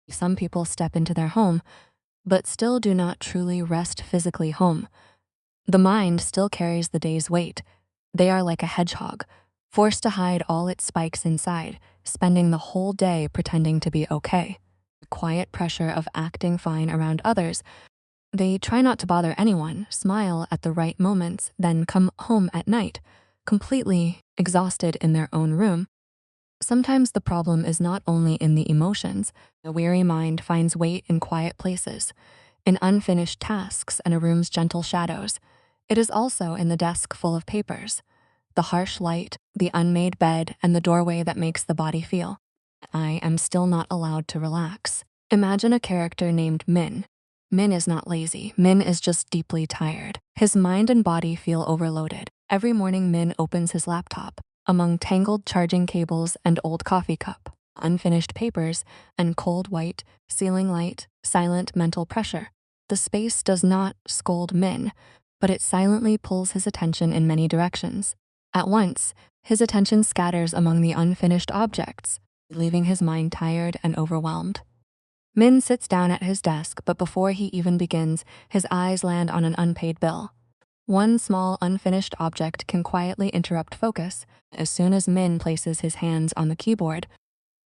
Some people step into their home, but still do not truly rest physically home. The mind still carries the day's weight. They are like a hedgehog, forced to hide all its spikes inside, spending the whole day pretending to be okay. The quiet pressure of acting fine around others. They try not to bother anyone, smile at the right moments, then come home at night, completely exhausted in their own room. Sometimes the problem is not only in the emotions. The weary mind finds weight in quiet places, in unfinished tasks and a room's gentle shadows. It is also in the desk full of papers, the harsh light, the unmade bed, and the doorway that makes the body feel, I am still not allowed to relax. Imagine a character named Minh. Minh is not lazy. Minh is just deeply tired. His mind and body feel overloaded. Every morning, Minh opens his laptop. Among tangled charging cables and old coffee cup, unfinished papers, and cold white, ceiling light, silent mental pressure. The space does not scold Minh, but it silently pulls his attention in many directions. At once, his attention scatters among the unfinished objects, leaving his mind tired and overwhelmed. Minh sits down at his desk, but before he even begins, his eyes land on an unpaid bill. One small unfinished object can quietly interrupt focus. As soon as Minh places his hands on the keyboard,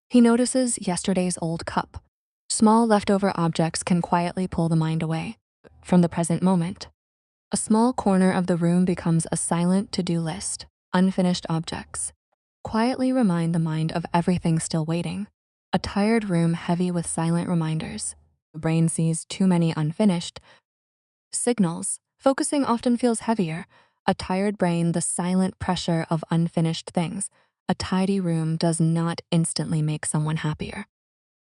he notices yesterday's old cup. Small leftover objects can quietly pull the mind away from the present moment. A small corner of the room becomes a silent to-do list. Unfinished objects quietly remind the mind of everything still waiting. A tired room heavy with silent reminders. The brain sees too many unfinished signals. Focusing often feels heavier. A tired brain, the silent pressure of unfinished things. A tidy room does not instantly make someone happier.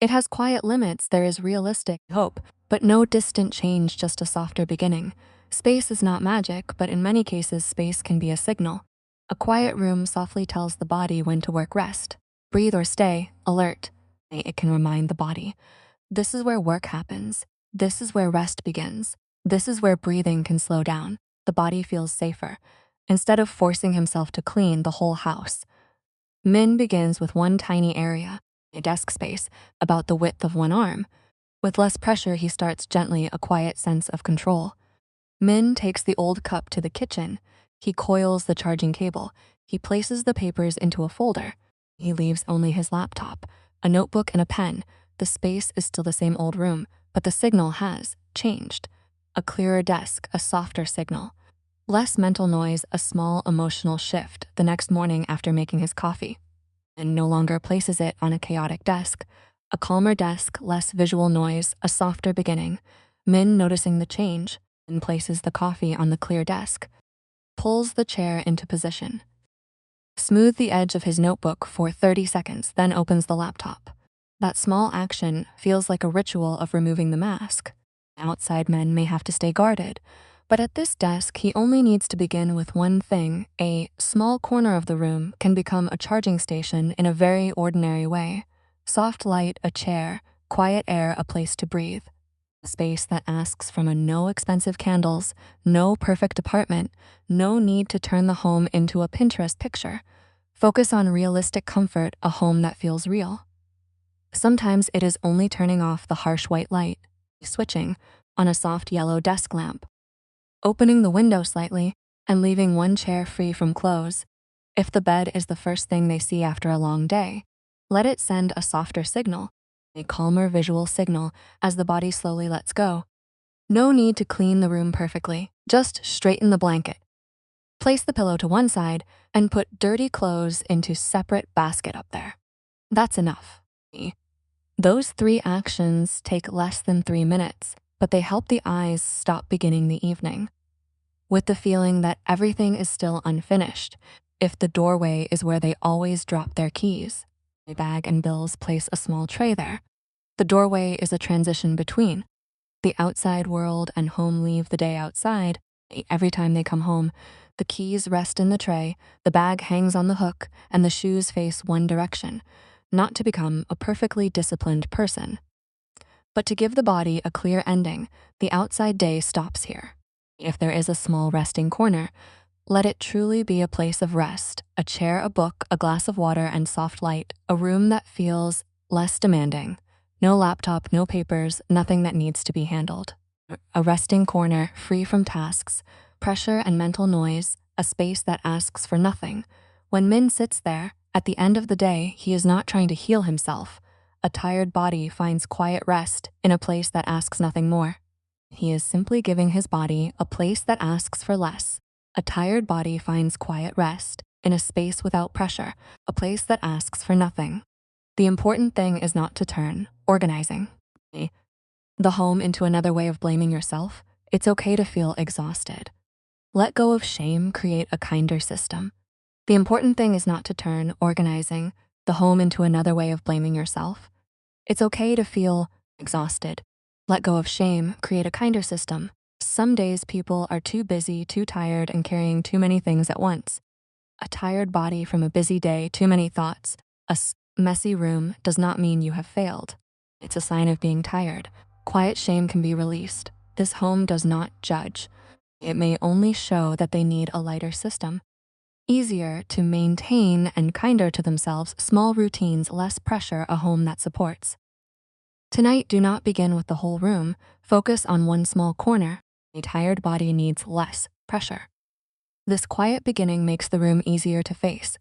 It has quiet limits. There is realistic hope, but no distant change, just a softer beginning. Space is not magic, but in many cases, space can be a signal. A quiet room softly tells the body when to work, rest, breathe, or stay alert. It can remind the body, this is where work happens. This is where rest begins. This is where breathing can slow down. The body feels safer. Instead of forcing himself to clean the whole house, Minh begins with one tiny area, a desk space about the width of one arm. With less pressure, he starts gently, a quiet sense of control. Minh takes the old cup to the kitchen. He coils the charging cable. He places the papers into a folder. He leaves only his laptop, a notebook, and a pen. The space is still the same old room, but the signal has changed. A clearer desk, a softer signal. Less mental noise, a small emotional shift. The next morning after making his coffee, and no longer places it on a chaotic desk. A calmer desk, less visual noise, a softer beginning. Minh, noticing the change, and places the coffee on the clear desk, pulls the chair into position. Smooth the edge of his notebook for 30 seconds, then opens the laptop. That small action feels like a ritual of removing the mask. Outside men may have to stay guarded, but at this desk, he only needs to begin with one thing. A small corner of the room can become a charging station in a very ordinary way. Soft light, a chair, quiet air, a place to breathe. A space that asks from no expensive candles, no perfect apartment, no need to turn the home into a Pinterest picture. Focus on realistic comfort, a home that feels real. Sometimes it is only turning off the harsh white light, switching on a soft yellow desk lamp, opening the window slightly, and leaving one chair free from clothes. If the bed is the first thing they see after a long day, let it send a softer signal, a calmer visual signal as the body slowly lets go. No need to clean the room perfectly, just straighten the blanket. Place the pillow to one side and put dirty clothes into separate basket up there. That's enough. Those 3 actions take less than 3 minutes, but they help the eyes stop beginning the evening with the feeling that everything is still unfinished. If the doorway is where they always drop their keys, a bag and bills, place a small tray there. The doorway is a transition between the outside world and home. Leave the day outside. Every time they come home, the keys rest in the tray, the bag hangs on the hook, and the shoes face one direction. Not to become a perfectly disciplined person, but to give the body a clear ending. The outside day stops here. If there is a small resting corner, let it truly be a place of rest, a chair, a book, a glass of water, and soft light, a room that feels less demanding, No laptop, no papers, nothing that needs to be handled. A resting corner, free from tasks, pressure and mental noise, a space that asks for nothing. When Min sits there, at the end of the day, he is not trying to heal himself. A tired body finds quiet rest in a place that asks nothing more. He is simply giving his body a place that asks for less. A tired body finds quiet rest in a space without pressure, a place that asks for nothing. The important thing is not to turn organizing the home into another way of blaming yourself. It's okay to feel exhausted. Let go of shame, create a kinder system. The important thing is not to turn organizing the home into another way of blaming yourself. It's okay to feel exhausted. Let go of shame, create a kinder system. Some days people are too busy, too tired, and carrying too many things at once. A tired body from a busy day, too many thoughts, messy room does not mean you have failed. It's a sign of being tired. Quiet shame can be released. This home does not judge. It may only show that they need a lighter system. Easier to maintain and kinder to themselves, small routines, less pressure, a home that supports. Tonight, do not begin with the whole room. Focus on one small corner. A tired body needs less pressure. This quiet beginning makes the room easier to face.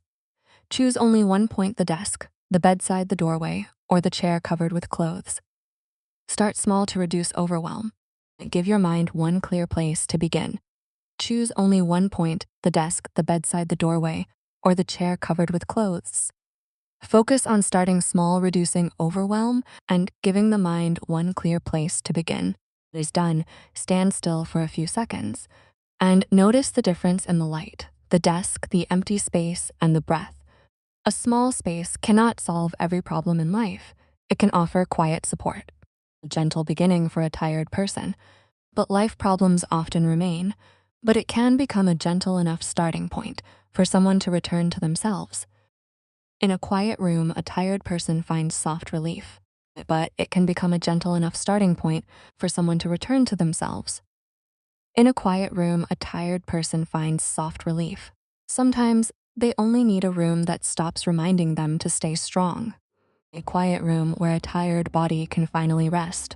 Choose only one point: the desk, the bedside, the doorway, or the chair covered with clothes. Start small to reduce overwhelm. Give your mind one clear place to begin. Choose only one point: the desk, the bedside, the doorway, or the chair covered with clothes. Focus on starting small, reducing overwhelm, and giving the mind one clear place to begin. When it is done, stand still for a few seconds and notice the difference in the light, the desk, the empty space, and the breath. A small space cannot solve every problem in life. It can offer quiet support, a gentle beginning for a tired person. But life problems often remain, but it can become a gentle enough starting point for someone to return to themselves. In a quiet room, a tired person finds soft relief, but it can become a gentle enough starting point for someone to return to themselves. In a quiet room, a tired person finds soft relief. Sometimes they only need a room that stops reminding them to stay strong. A quiet room where a tired body can finally rest.